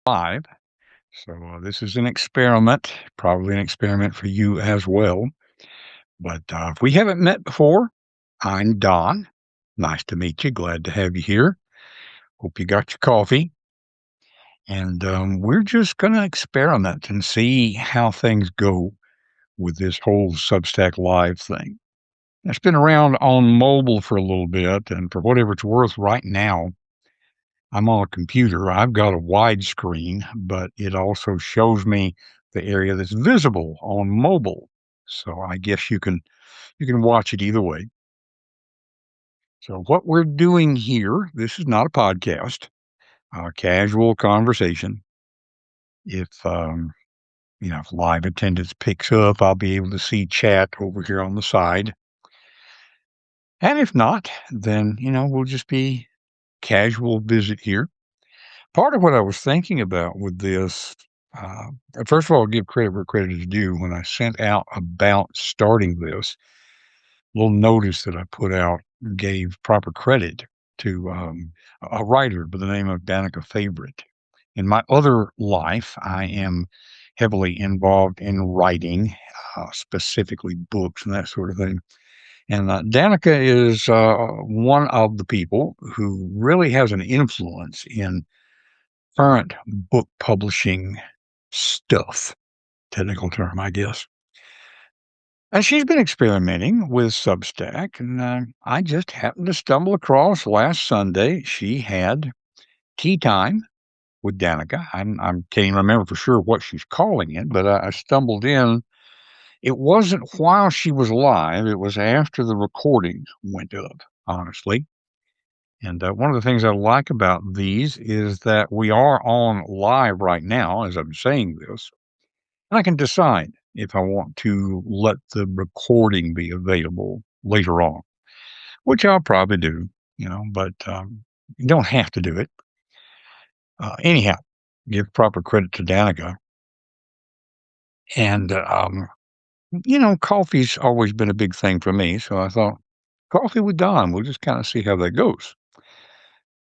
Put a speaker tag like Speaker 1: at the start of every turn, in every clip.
Speaker 1: Live. So this is an experiment, probably an experiment for you as well. But if we haven't met before, I'm Don. Nice to meet you. Glad to have you here. Hope you got your coffee. And we're just going to experiment and see how things go with this whole Substack Live thing. It's been around on mobile for a little bit, and for whatever it's worth, right now, I'm on a computer. I've got a widescreen, but it also shows me the area that's visible on mobile. So I guess you can watch it either way. So what we're doing here, this is not a podcast, casual conversation. If live attendance picks up, I'll be able to see chat over here on the side. And if not, then we'll just be casual visit here. Part of what I was thinking about with this, uh, first of all, I'll give credit where credit is due. When I sent out about starting this, little notice that I put out gave proper credit to a writer by the name of Danica Favorite. In my other life, I am heavily involved in writing, specifically books and that sort of thing. And Danica is one of the people who really has an influence in current book publishing stuff, technical term, I guess. And she's been experimenting with Substack, and I just happened to stumble across last Sunday. She had tea time with Danica. I can't even remember for sure what she's calling it, but I stumbled in. It wasn't while she was live, it was after the recording went up, honestly. And one of the things I like about these is that we are on live right now as I'm saying this, and I can decide if I want to let the recording be available later on, which I'll probably do, but you don't have to do it. Anyhow, give proper credit to Danica. And, coffee's always been a big thing for me. So I thought, coffee with Don, we'll just kind of see how that goes.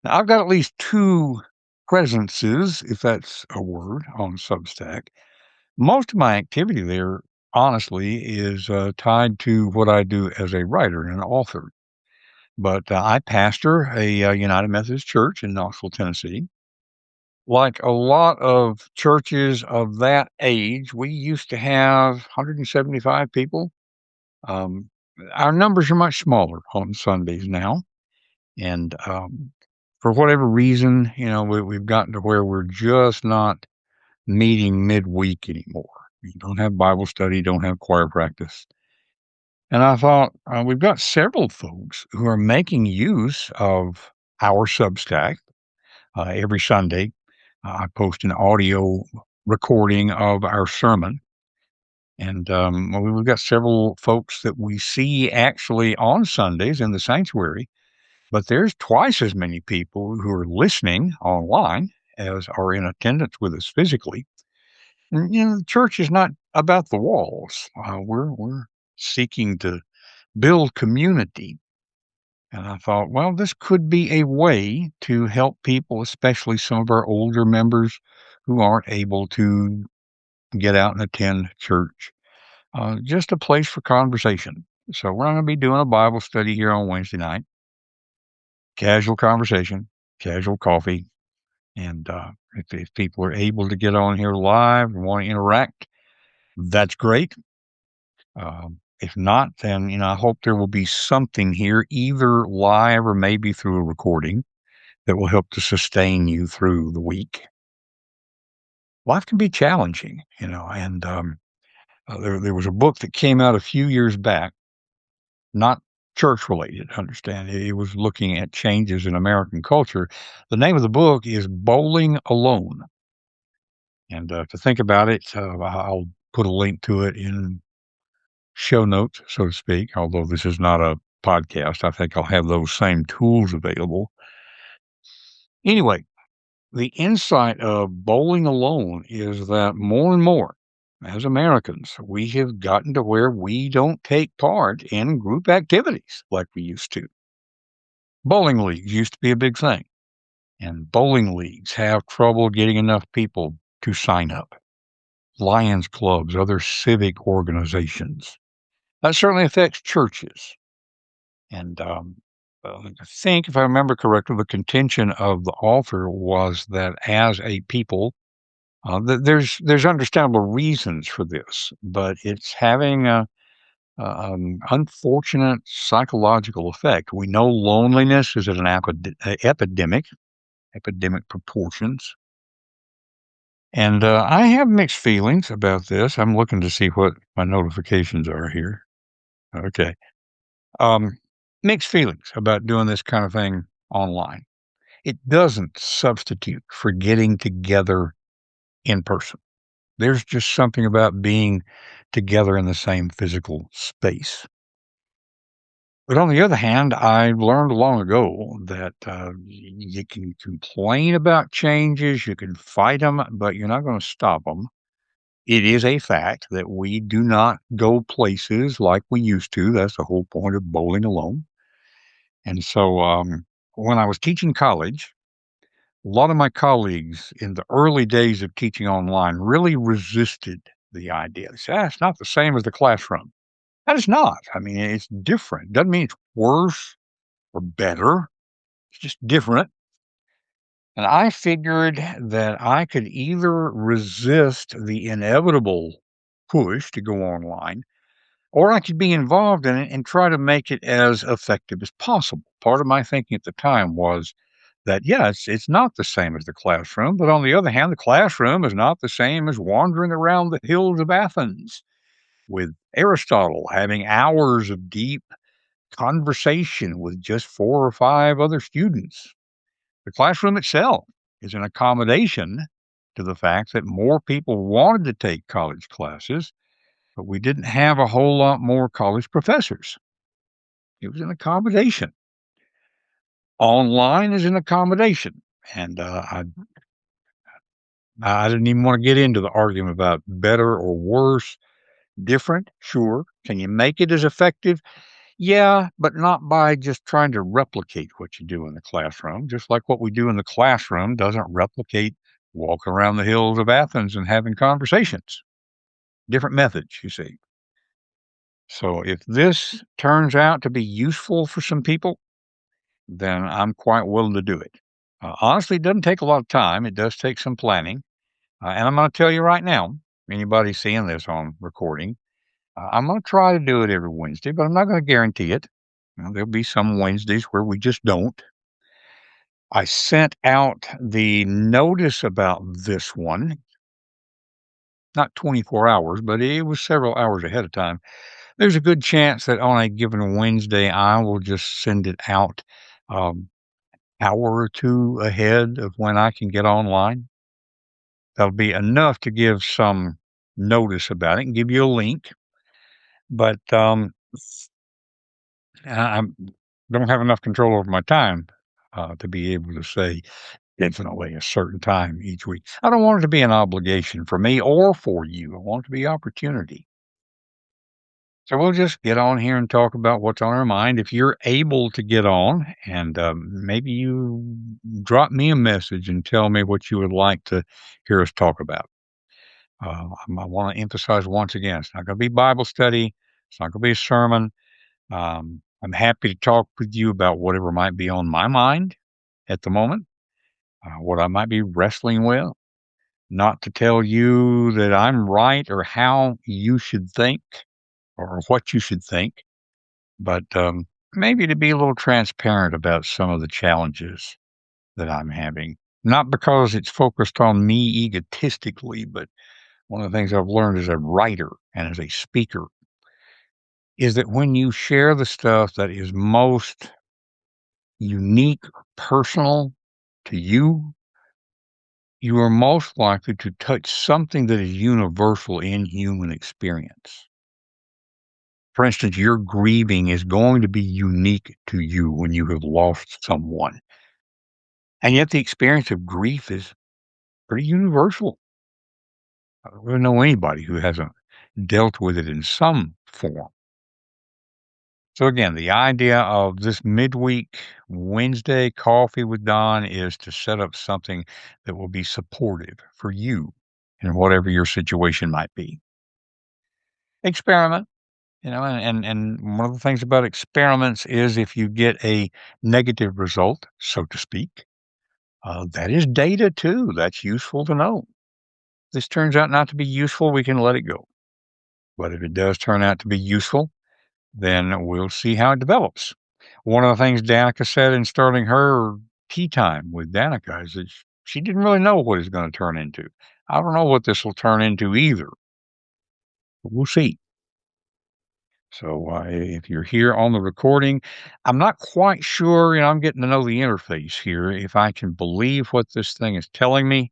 Speaker 1: Now, I've got at least two presences, if that's a word, on Substack. Most of my activity there, honestly, is tied to what I do as a writer and an author. But I pastor a United Methodist church in Knoxville, Tennessee. Like a lot of churches of that age, we used to have 175 people. Um, our numbers are much smaller on Sundays now. And for whatever reason, we've gotten to where we're just not meeting midweek anymore. You don't have Bible study, don't have choir practice. And I thought, we've got several folks who are making use of our Substack every Sunday. I post an audio recording of our sermon. And we've got several folks that we see actually on Sundays in the sanctuary, but there's twice as many people who are listening online as are in attendance with us physically. And, the church is not about the walls. We're seeking to build community. And I thought, well, this could be a way to help people, especially some of our older members who aren't able to get out and attend church. Just a place for conversation. So we're not going to be doing a Bible study here on Wednesday night. Casual conversation, casual coffee. And if people are able to get on here live and want to interact, that's great. If not, then, I hope there will be something here, either live or maybe through a recording that will help to sustain you through the week. Life can be challenging, and there was a book that came out a few years back, not church related, understand. It was looking at changes in American culture. The name of the book is Bowling Alone. And to think about it, I'll put a link to it in show notes, so to speak, although this is not a podcast. I think I'll have those same tools available. Anyway, the insight of bowling alone is that more and more, as Americans, we have gotten to where we don't take part in group activities like we used to. Bowling leagues used to be a big thing. and bowling leagues have trouble getting enough people to sign up. Lions clubs, other civic organizations. That certainly affects churches. And I think, if I remember correctly, the contention of the author was that as a people, there's understandable reasons for this, but it's having a unfortunate psychological effect. We know loneliness is at an epidemic proportions. And I have mixed feelings about this. I'm looking to see what my notifications are here. Okay. Um, Mixed feelings about doing this kind of thing online. It doesn't substitute for getting together in person. There's just something about being together in the same physical space. But on the other hand, I learned long ago that you can complain about changes, you can fight them, but you're not going to stop them. It is a fact that we do not go places like we used to. That's the whole point of bowling alone. And so when I was teaching college, a lot of my colleagues in the early days of teaching online really resisted the idea. They said, it's not the same as the classroom. That is not. I mean, it's different. Doesn't mean it's worse or better. It's just different. And I figured that I could either resist the inevitable push to go online, or I could be involved in it and try to make it as effective as possible. Part of my thinking at the time was that, yeah, it's not the same as the classroom, but on the other hand, the classroom is not the same as wandering around the hills of Athens with Aristotle having hours of deep conversation with just 4 or 5 other students. The classroom itself is an accommodation to the fact that more people wanted to take college classes, but we didn't have a whole lot more college professors. It was an accommodation. Online is an accommodation. And I didn't even want to get into the argument about better or worse, different, sure. Can you make it as effective? Yeah, but not by just trying to replicate what you do in the classroom. Just like what we do in the classroom doesn't replicate walking around the hills of Athens and having conversations. Different methods, you see. So if this turns out to be useful for some people, then I'm quite willing to do it. Honestly, it doesn't take a lot of time. It does take some planning. And I'm going to tell you right now, anybody seeing this on recording, I'm going to try to do it every Wednesday, but I'm not going to guarantee it. There'll be some Wednesdays where we just don't. I sent out the notice about this one, not 24 hours, but it was several hours ahead of time. There's a good chance that on a given Wednesday, I will just send it out hour or two ahead of when I can get online. That'll be enough to give some notice about it and give you a link. But I don't have enough control over my time to be able to say definitely a certain time each week. I don't want it to be an obligation for me or for you. I want it to be opportunity. So we'll just get on here and talk about what's on our mind. If you're able to get on, and maybe you drop me a message and tell me what you would like to hear us talk about. I want to emphasize once again, it's not going to be Bible study. It's not going to be a sermon. I'm happy to talk with you about whatever might be on my mind at the moment, what I might be wrestling with. Not to tell you that I'm right or how you should think or what you should think, but maybe to be a little transparent about some of the challenges that I'm having. Not because it's focused on me egotistically, but one of the things I've learned as a writer and as a speaker is that when you share the stuff that is most unique, personal to you, you are most likely to touch something that is universal in human experience. For instance, your grieving is going to be unique to you when you have lost someone. And yet the experience of grief is pretty universal. I don't know anybody who hasn't dealt with it in some form. So again, the idea of this midweek Wednesday coffee with Don is to set up something that will be supportive for you in whatever your situation might be. Experiment, and one of the things about experiments is if you get a negative result, so to speak, that is data too. That's useful to know. This turns out not to be useful, we can let it go. But if it does turn out to be useful, then we'll see how it develops. One of the things Danica said in starting her tea time with Danica is that she didn't really know what it's going to turn into. I don't know what this will turn into either, but we'll see. So if you're here on the recording, I'm not quite sure. I'm getting to know the interface here. If I can believe what this thing is telling me,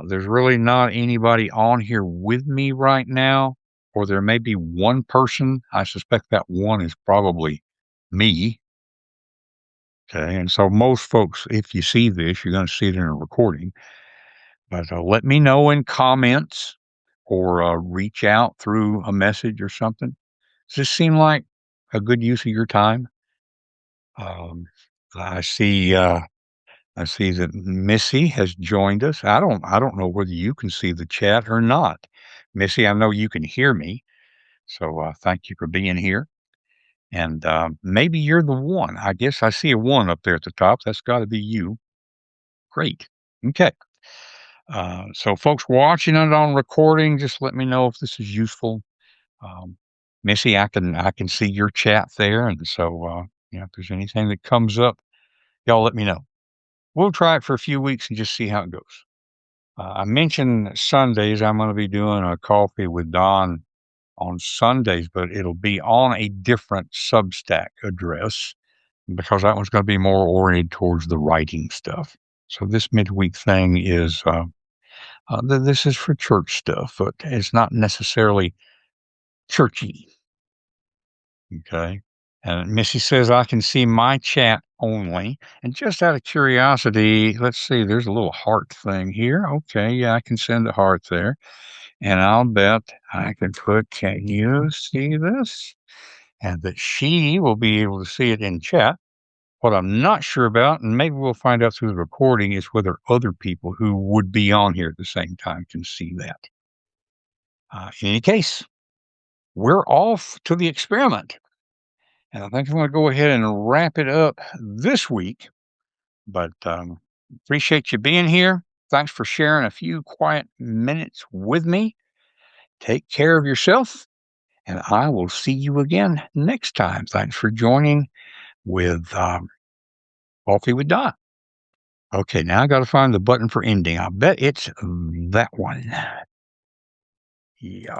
Speaker 1: there's really not anybody on here with me right now, or there may be one person. I suspect that one is probably me. Okay, and so most folks, if you see this, you're going to see it in a recording. But let me know in comments or reach out through a message or something. Does this seem like a good use of your time? Um, I see. I see that Missy has joined us. I don't know whether you can see the chat or not. Missy, I know you can hear me, so thank you for being here. And maybe you're the one. I guess I see a one up there at the top. That's got to be you. Great. Okay. So, folks watching it on recording, just let me know if this is useful. Um, Missy, I can see your chat there, and so if there's anything that comes up, y'all let me know. We'll try it for a few weeks and just see how it goes. I mentioned Sundays. I'm going to be doing a coffee with Don on Sundays, but it'll be on a different Substack address because that one's going to be more oriented towards the writing stuff. So this midweek thing is this is for church stuff, but it's not necessarily churchy. Okay. And Missy says I can see my chat only. And just out of curiosity, let's see, there's a little heart thing here. Okay, yeah, I can send a heart there. And I'll bet I can put, can you see this? And that she will be able to see it in chat. What I'm not sure about, and maybe we'll find out through the recording, is whether other people who would be on here at the same time can see that. In any case, we're off to the experiment. And I think I'm going to go ahead and wrap it up this week. But appreciate you being here. Thanks for sharing a few quiet minutes with me. Take care of yourself, and I will see you again next time. Thanks for joining with Coffee with Don. Okay, now I got to find the button for ending. I bet it's that one. Yeah.